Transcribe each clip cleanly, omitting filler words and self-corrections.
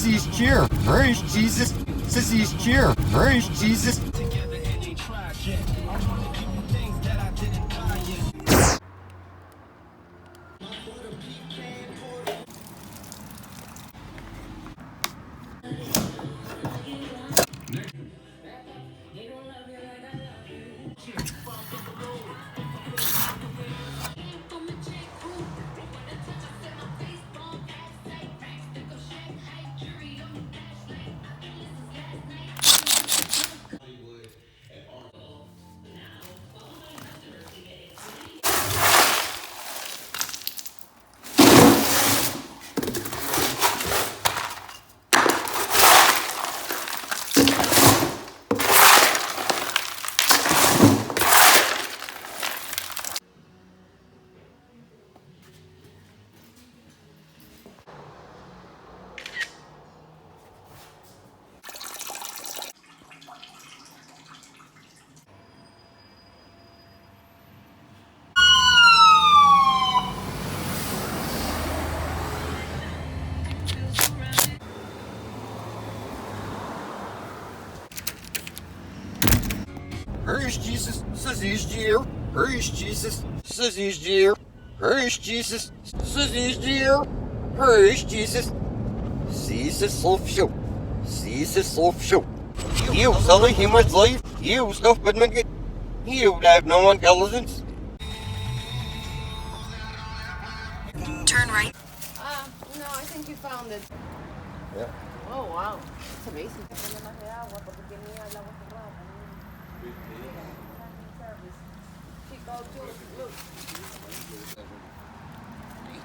Sissy's cheer. Praise Jesus. Sissy's cheer. Praise Jesus. Praise Jesus, Sissy's cheer. Praise Jesus, Sissy's cheer. Praise Jesus, Sissy's cheer. Praise Jesus. Jesus of show. Jesus of show. You silly human slave. You stupid maggot. You have no intelligence. Turn right. No, I think you found it. Yeah. Oh, wow. It's amazing. She called you. Look.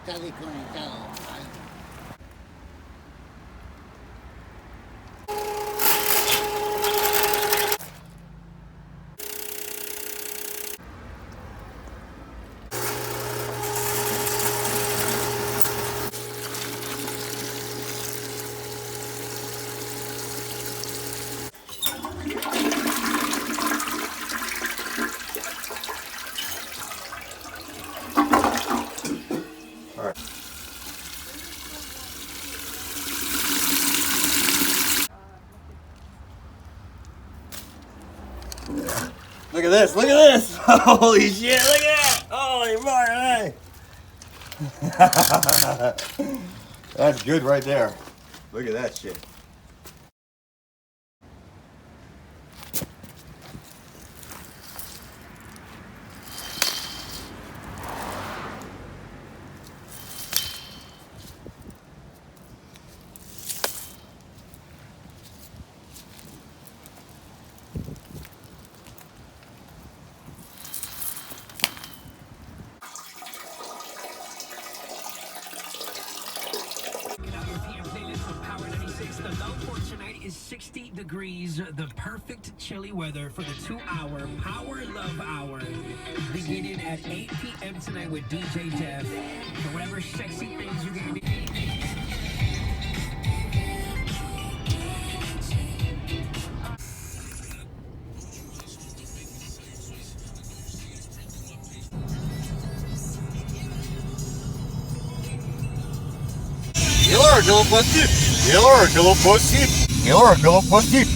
Está desconectado. Look at this, look at this! Holy shit, look at that! Holy fuck, hey! That's good right there. Look at that shit. The low for tonight is 60 degrees, the perfect chilly weather for the 2-hour Power Love Hour, beginning at 8 p.m. tonight with DJ Jeff. For whatever sexy things you're going to be... Killer, pussy! Killer, pussy! Killer, pussy!